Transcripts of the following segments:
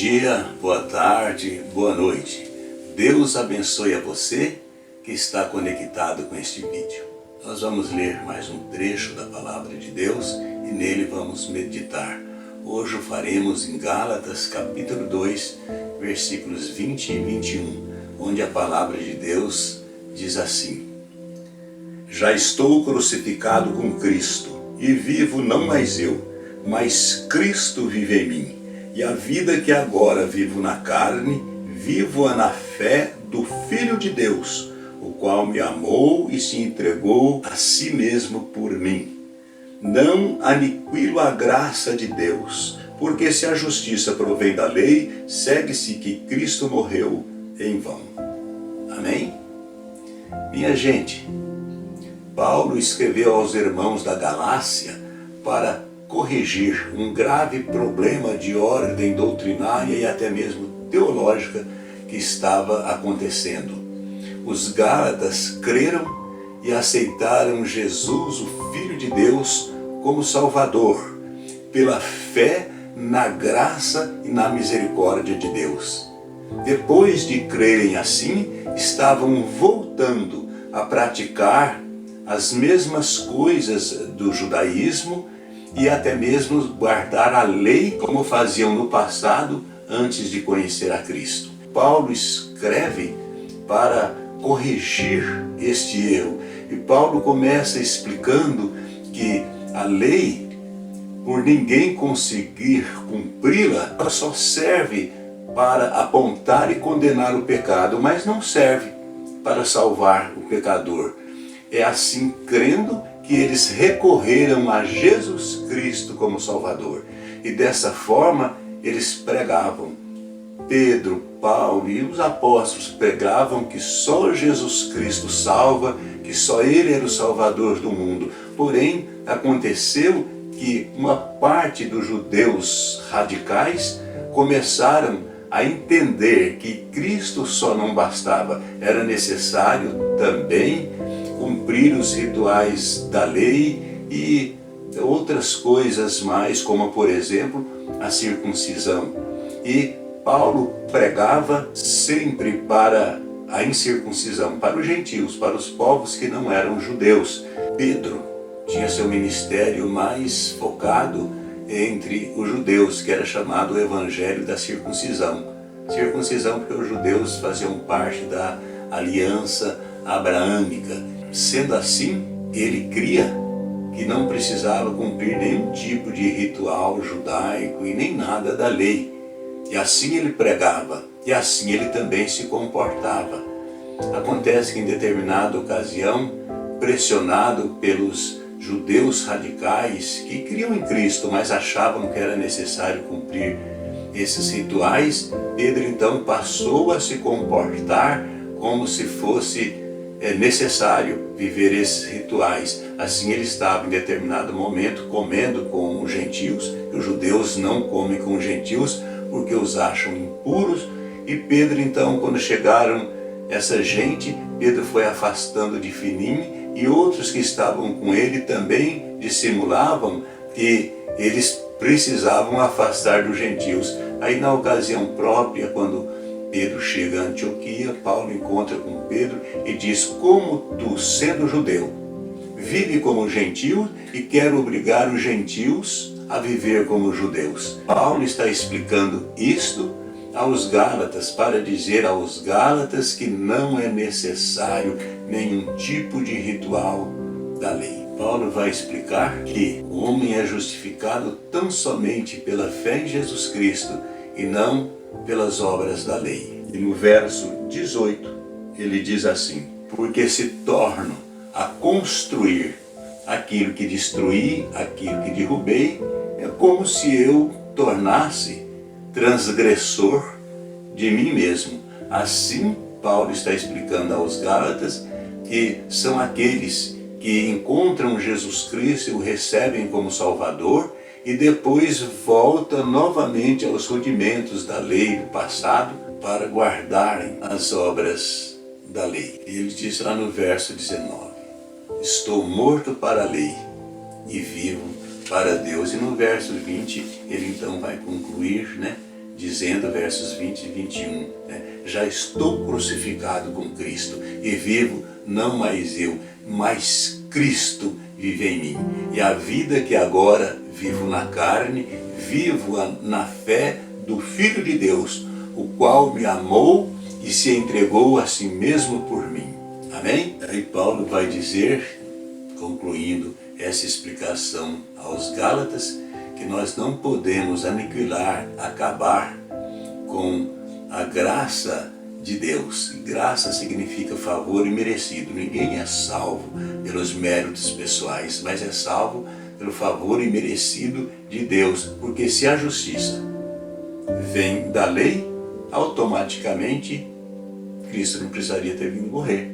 dia, boa tarde, boa noite. Deus abençoe a você que está conectado com este vídeo. Nós vamos ler mais um trecho da Palavra de Deus e nele vamos meditar. Hoje o faremos em Gálatas capítulo 2, versículos 20 e 21, onde a Palavra de Deus diz assim: Já estou crucificado com Cristo, e vivo não mais eu, mas Cristo vive em mim. E a vida que agora vivo na carne, vivo-a na fé do Filho de Deus, o qual me amou e se entregou a si mesmo por mim. Não aniquilo a graça de Deus, porque se a justiça provém da lei, segue-se que Cristo morreu em vão. Amém? Minha gente, Paulo escreveu aos irmãos da Galácia para corrigir um grave problema de ordem doutrinária e até mesmo teológica que estava acontecendo. Os Gálatas creram e aceitaram Jesus, o Filho de Deus, como Salvador, pela fé na graça e na misericórdia de Deus. Depois de crerem assim, estavam voltando a praticar as mesmas coisas do judaísmo e até mesmo guardar a lei como faziam no passado antes de conhecer a Cristo. Paulo escreve para corrigir este erro. E Paulo começa explicando que a lei, por ninguém conseguir cumpri-la, ela só serve para apontar e condenar o pecado, mas não serve para salvar o pecador. É assim, crendo, que eles recorreram a Jesus Cristo como Salvador. E dessa forma, eles pregavam. Pedro, Paulo e os apóstolos pregavam que só Jesus Cristo salva, que só Ele era o Salvador do mundo. Porém, aconteceu que uma parte dos judeus radicais começaram a entender que Cristo só não bastava, era necessário também cumprir os rituais da lei e outras coisas mais, como por exemplo a circuncisão. E Paulo pregava sempre para a incircuncisão, para os gentios, para os povos que não eram judeus. Pedro tinha seu ministério mais focado entre os judeus, que era chamado o Evangelho da Circuncisão. Circuncisão porque os judeus faziam parte da aliança abraâmica. Sendo assim, ele cria que não precisava cumprir nenhum tipo de ritual judaico e nem nada da lei. E assim ele pregava, e assim ele também se comportava. Acontece que em determinada ocasião, pressionado pelos judeus radicais que criam em Cristo, mas achavam que era necessário cumprir esses rituais, Pedro então passou a se comportar como se fosse necessário viver esses rituais. Assim ele estava em determinado momento comendo com os gentios. Os judeus não comem com os gentios porque os acham impuros. E Pedro então, quando chegaram essa gente, Pedro foi afastando de fininho, e outros que estavam com ele também dissimulavam que eles precisavam afastar dos gentios. Aí na ocasião própria, quando Pedro chega a Antioquia, Paulo encontra com Pedro e diz: como tu, sendo judeu, vive como gentio e quer obrigar os gentios a viver como judeus. Paulo está explicando isto aos Gálatas, para dizer aos Gálatas que não é necessário nenhum tipo de ritual da lei. Paulo vai explicar que o homem é justificado tão somente pela fé em Jesus Cristo e não pelas obras da lei. E no verso 18, ele diz assim: porque se torno a construir aquilo que destruí, aquilo que derrubei, é como se eu tornasse transgressor de mim mesmo. Assim, Paulo está explicando aos Gálatas que são aqueles que encontram Jesus Cristo e o recebem como Salvador, e depois volta novamente aos rudimentos da lei do passado para guardarem as obras da lei. Ele diz lá no verso 19: estou morto para a lei e vivo para Deus. E no verso 20 ele então vai concluir, dizendo, versos 20 e 21, né? Já estou crucificado com Cristo e vivo não mais eu, mas Cristo vive em mim. E a vida que agora vivo na carne, vivo na fé do Filho de Deus, o qual me amou e se entregou a si mesmo por mim. Amém? Aí Paulo vai dizer, concluindo essa explicação aos Gálatas, que nós não podemos aniquilar, acabar com a graça de Deus. Graça significa favor imerecido. Ninguém é salvo pelos méritos pessoais, mas é salvo pelo favor imerecido de Deus. Porque se a justiça vem da lei, automaticamente Cristo não precisaria ter vindo morrer.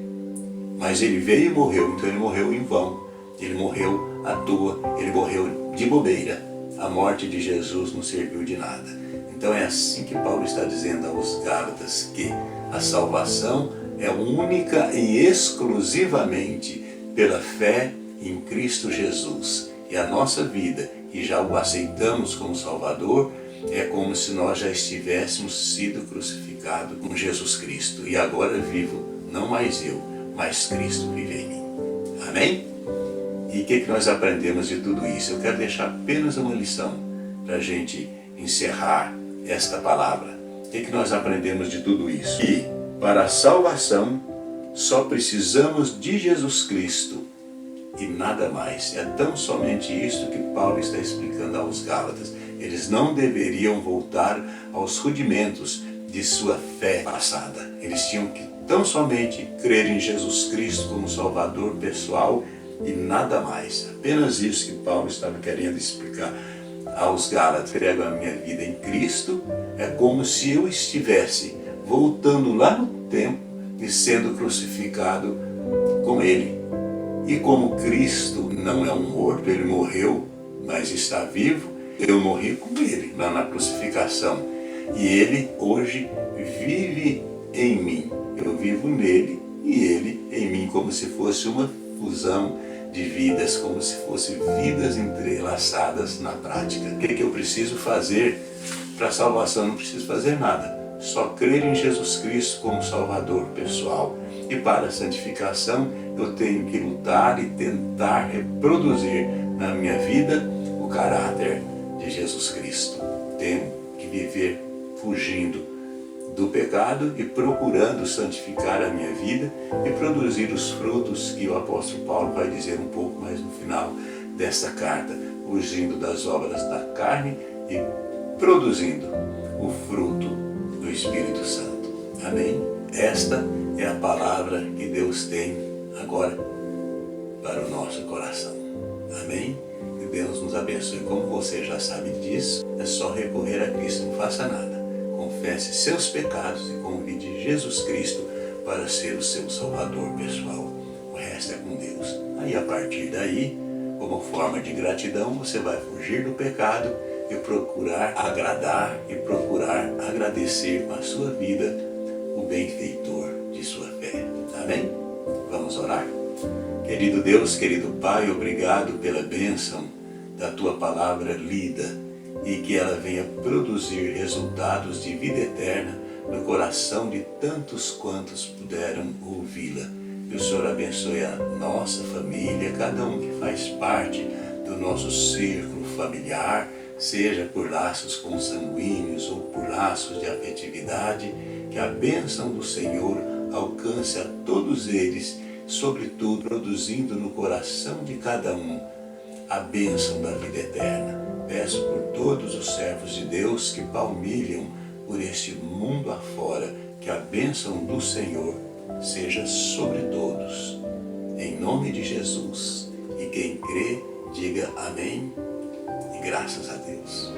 Mas ele veio e morreu, então ele morreu em vão. Ele morreu à toa, ele morreu de bobeira. A morte de Jesus não serviu de nada. Então é assim que Paulo está dizendo aos Gálatas, que a salvação é única e exclusivamente pela fé em Cristo Jesus. E a nossa vida, que já o aceitamos como Salvador, é como se nós já estivéssemos sido crucificados com Jesus Cristo. E agora vivo, não mais eu, mas Cristo vive em mim. Amém? E o que nós aprendemos de tudo isso? Eu quero deixar apenas uma lição para a gente encerrar esta palavra. O que nós aprendemos de tudo isso? Que para a salvação só precisamos de Jesus Cristo e nada mais. É tão somente isso que Paulo está explicando aos Gálatas. Eles não deveriam voltar aos rudimentos de sua fé passada. Eles tinham que tão somente crer em Jesus Cristo como Salvador pessoal e nada mais. Apenas isso que Paulo estava querendo explicar aos Gálatas. Entrego a minha vida em Cristo, é como se eu estivesse voltando lá no tempo e sendo crucificado com Ele. E como Cristo não é um morto, Ele morreu, mas está vivo, eu morri com Ele lá na crucificação. E Ele hoje vive em mim. Eu vivo nele e Ele em mim, como se fosse uma fusão de vidas, como se fossem vidas entrelaçadas na prática. O que eu preciso fazer para a salvação? Eu não preciso fazer nada. Só crer em Jesus Cristo como Salvador pessoal. E para a santificação, eu tenho que lutar e tentar reproduzir na minha vida o caráter de Jesus Cristo. Tenho que viver fugindo do pecado e procurando santificar a minha vida e produzir os frutos que o apóstolo Paulo vai dizer um pouco mais no final desta carta, fugindo das obras da carne e produzindo o fruto do Espírito Santo. Amém? Esta é a palavra que Deus tem agora para o nosso coração. Amém? Que Deus nos abençoe. Como você já sabe disso, é só recorrer a Cristo, não faça nada. Confesse seus pecados e convide Jesus Cristo para ser o seu Salvador pessoal. O resto é com Deus. Aí a partir daí, como forma de gratidão, você vai fugir do pecado e procurar agradar e procurar agradecer com a sua vida o benfeitor de sua fé. Amém? Vamos orar? Querido Deus, querido Pai, obrigado pela bênção da Tua palavra lida e que ela venha produzir resultados de vida eterna no coração de tantos quantos puderam ouvi-la. Que o Senhor abençoe a nossa família, cada um que faz parte do nosso círculo familiar, seja por laços consanguíneos ou por laços de afetividade, que a bênção do Senhor alcance a todos eles, sobretudo produzindo no coração de cada um a bênção da vida eterna. Peço por todos os servos de Deus que palmilham por este mundo afora, que a bênção do Senhor seja sobre todos. Em nome de Jesus. E quem crê, diga amém e graças a Deus.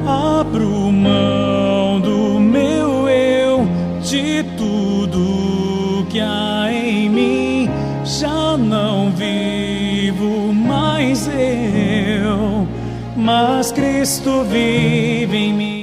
Abro mão do meu eu, de tudo que há em mim. Já não vivo mais eu, mas Cristo vive em mim.